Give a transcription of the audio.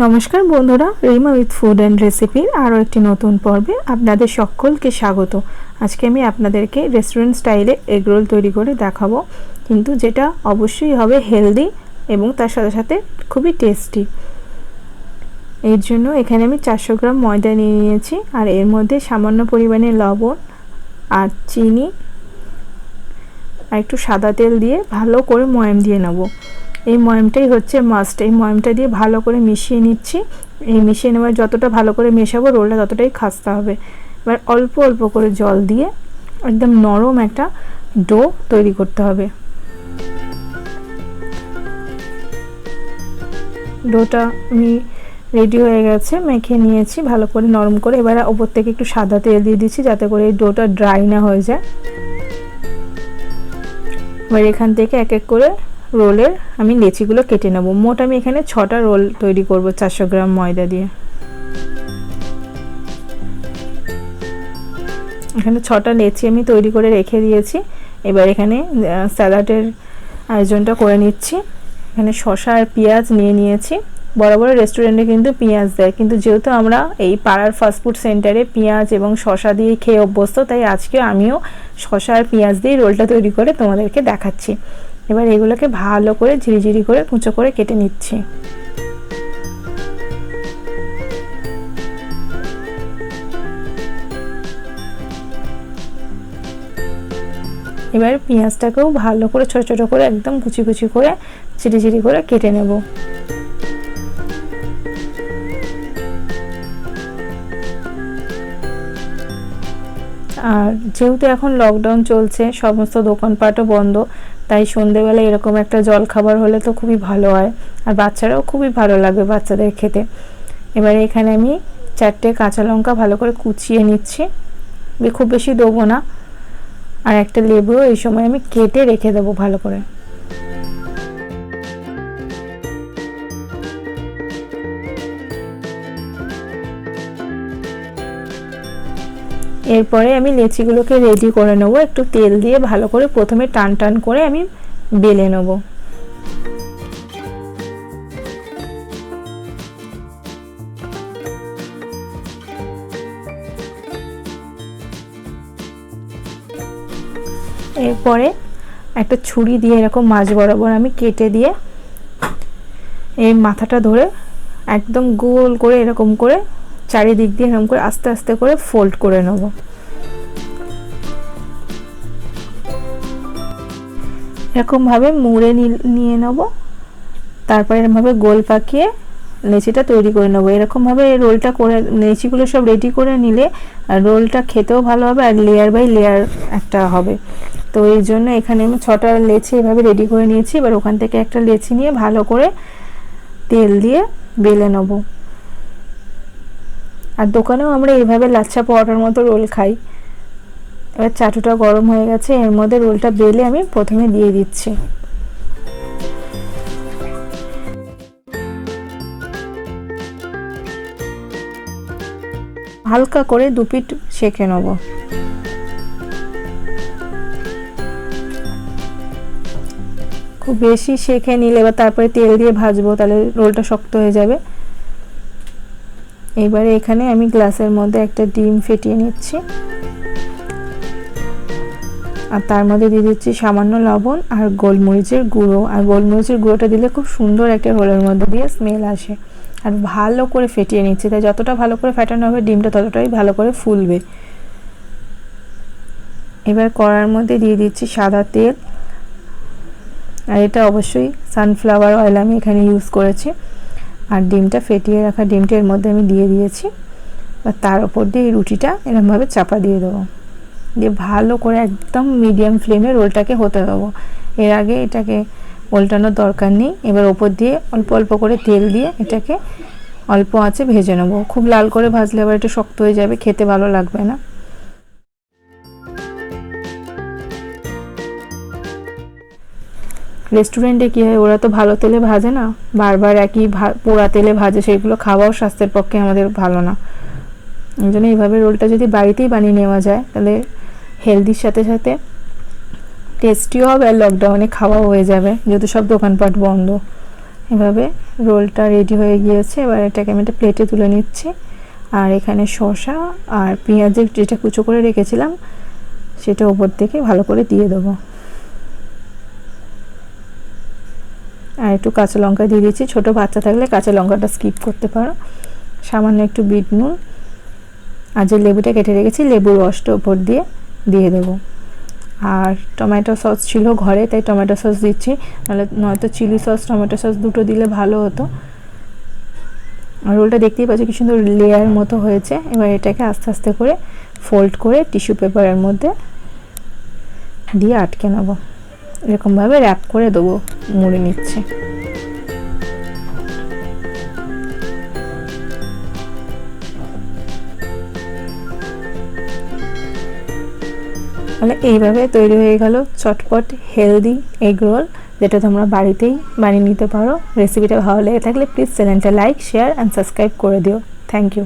নমস্কার বন্ধুরা, Rima with food and রেসিপির আরও একটি নতুন পর্বে আপনাদের সকলকে স্বাগত। আজকে আমি আপনাদেরকে রেস্টুরেন্ট স্টাইলে এগ রোল তৈরি করে দেখাবো, কিন্তু যেটা অবশ্যই হবে হেলদি এবং তার সাথে সাথে খুবই টেস্টি। এর জন্য এখানে আমি 400 গ্রাম ময়দা নিয়ে নিয়েছি, আর এর মধ্যে সামান্য পরিমাণে লবণ আর চিনি আর একটু সাদা তেল দিয়ে ভালো করে ময়াম দিয়ে নেব। এই ময়ামটাই হচ্ছে মাস্ট। এই ময়ামটা দিয়ে ভালো করে মিশিয়ে নিচ্ছি। এই মিশিয়ে নেওয়ার যতটা ভালো করে মেশাবো রোলটা ততটাই খাস্তা হবে। এবার অল্প অল্প করে জল দিয়ে একদম নরম একটা ডো তৈরি করতে হবে। ডোটা আমি রেডি হয়ে গেছে, মেখে নিয়েছি ভালো করে নরম করে। এবার ওপর থেকে একটু সাদা তেল দিয়ে দিচ্ছি যাতে করে এই ডোটা ড্রাই না হয়ে যায়। এবার এখান থেকে এক এক করে রোলের আমি লেচিগুলো কেটে নেব। মোট আমি এখানে 6টা রোল তৈরি করব 400 গ্রাম ময়দা দিয়ে। এখানে 6টা লেচি আমি তৈরি করে রেখে দিয়েছি। এবার এখানে স্যালাডের আয়োজনটা করে নিচ্ছি। এখানে শসা আর পেঁয়াজ নিয়ে নিয়েছি। বড় বড় রেস্টুরেন্টে কিন্তু পেঁয়াজ দেয়, কিন্তু যেহেতু আমরা এই পাড়ার ফাস্টফুড সেন্টারে পেঁয়াজ এবং শসা দিয়ে খেয়ে অভ্যস্ত, তাই আজকে আমিও শসা আর পেঁয়াজ দিয়ে রোলটা তৈরি করে তোমাদেরকে দেখাচ্ছি। এবার এগুলোকে ভালো করে ঝিরিঝিরি করে কুচো করে কেটে নিচ্ছি। এবার পেঁয়াজটাকেও ভালো করে ছোট ছোট করে একদম কুচি কুচি করে ঝিরিঝিরি করে কেটে নেব। আর যেহেতু এখন লকডাউন চলছে, সমস্ত দোকানপাটও বন্ধ, তাই সন্ধেবেলা এরকম একটা জলখাবার হলে তো খুবই ভালো হয়, আর বাচ্চারাও খুবই ভালো লাগবে বাচ্চাদের খেতে। এবারে এখানে আমি 4টে কাঁচা লঙ্কা ভালো করে কুচিয়ে নিচ্ছি, খুব বেশি দেবো না। আর একটা লেবু এই সময় আমি কেটে রেখে দেবো ভালো করে। এরপরে আমি লেচিগুলোকে রেডি করে নেব। একটু তেল দিয়ে ভালো করে প্রথমে টান টান করে আমি বেলে নেব। এরপরে একটা ছুরি দিয়ে এরকম মাঝ বরাবর আমি কেটে দিয়ে এই মাথাটা ধরে একদম গোল করে এরকম করে চারিদিক দিয়ে এরকম করে আস্তে আস্তে করে ফোল্ড করে নেব। এরকম ভাবে মুড়ে নিয়ে নেব। তারপরে এরকম ভাবে গোল পাকিয়ে লেচিটা তৈরি করে নেব। এরকম ভাবে রোলটা করে লেচিগুলো সব রেডি করে নিলে রোলটা খেতেও ভালো হবে আর লেয়ার বাই লেয়ার একটা হবে। তো এই জন্য এখানে আমি 6টা লেচি এভাবে রেডি করে নিয়েছি। এবার ওখান থেকে একটা লেচি নিয়ে ভালো করে তেল দিয়ে বেলে নেব। আর দোকানেও আমরা এইভাবে লাচ্ছা পরোটার মতো রোল খাই। এবার চাটুটা গরম হয়ে গেছে, এর মধ্যে রোলটা বেলে আমি প্রথমে দিয়ে দিচ্ছি। হালকা করে 2 পিঠ সেঁকে নেব। খুব বেশি সেঁকে নিলে এবার তারপরে তেল দিয়ে ভাজবো, তাহলে রোলটা শক্ত হয়ে যাবে। এবারে এখানে আমি গ্লাসের মধ্যে একটা ডিম ফেটিয়ে নিচ্ছি, আর তার মধ্যে দিয়ে দিচ্ছি সামান্য লবণ আর গোলমরিচের গুঁড়ো। আর গোলমরিচের গুঁড়োটা দিলে খুব সুন্দর একটা রোলের মধ্যে দিয়ে স্মেল আসে। আর ভালো করে ফেটিয়ে নিচ্ছি, তাই যতটা ভালো করে ফেটানো হবে ডিমটা ততটাই ভালো করে ফুলবে। এবার কড়াইয়ের মধ্যে দিয়ে দিচ্ছি সাদা তেল, আর এটা অবশ্যই সানফ্লাওয়ার অয়েল আমি এখানে ইউজ করেছি। আর ডিমটা ফেটিয়ে রাখা ডিমটা এর মধ্যে আমি দিয়ে দিয়েছি। আর তার উপর দিয়ে এই রুটিটা এরকমভাবে চাপা দিয়ে দেবো, দিয়ে ভালো করে একদম মিডিয়াম ফ্লেমে রোলটাকে হতে দেবো। এর আগে এটাকে উল্টানোর দরকার নেই। এবার ওপর দিয়ে অল্প অল্প করে তেল দিয়ে এটাকে অল্প আঁচে ভেজে নেবো। খুব লাল করে ভাজলে আবার এটা শক্ত হয়ে যাবে, খেতে ভালো লাগবে না। রেস্টুরেন্টে কী হয়, ওরা তো ভালো তেলে ভাজে না, বারবার একই পোড়া তেলে ভাজে, সেগুলো খাওয়াও স্বাস্থ্যের পক্ষে আমাদের ভালো না। এই জন্য এইভাবে রোলটা যদি বাড়িতেই বানিয়ে নেওয়া যায় তাহলে হেলদির সাথে সাথে টেস্টিও হবে আর লকডাউনে খাওয়াও হয়ে যাবে, যেহেতু সব দোকানপাট বন্ধ। এভাবে রোলটা রেডি হয়ে গিয়েছে। এবার এটাকে আমি একটা প্লেটে তুলে নিচ্ছি। আর এখানে শসা আর পেঁয়াজের যেটা কুচো করে রেখেছিলাম সেটা উপর থেকে ভালো করে দিয়ে দেবো। আর একটু কাঁচা লঙ্কা দিয়ে দিচ্ছি, ছোটো বাচ্চা থাকলে কাঁচা লঙ্কাটা স্কিপ করতে পারো। সামান্য একটু বিট নুন, আর যে লেবুটা কেটে রেখেছি লেবুর রসটা উপর দিয়ে দেবো। আর টমেটো সস ছিল ঘরে, তাই টমেটো সস দিচ্ছি, নয়তো চিলি সস টমেটো সস দুটো দিলে ভালো হতো। আর রোলটা দেখতেই পাচ্ছি কি সুন্দর লেয়ার মতো হয়েছে। এবার এটাকে আস্তে আস্তে করে ফোল্ড করে টিস্যু পেপারের মধ্যে দিয়ে আটকে নেব। এরকমভাবে র্যাপ করে দেবো, মুড়ে নিচ্ছে। তাহলে এইভাবে তৈরি হয়ে গেল চটপট হেলদি এগ রোল, যেটা তোমরা বাড়িতেই বানিয়ে নিতে পারো। রেসিপিটা ভালো লেগে থাকলে প্লিজ চ্যানেলটা লাইক, শেয়ার অ্যান্ড সাবস্ক্রাইব করে দিও। Thank you.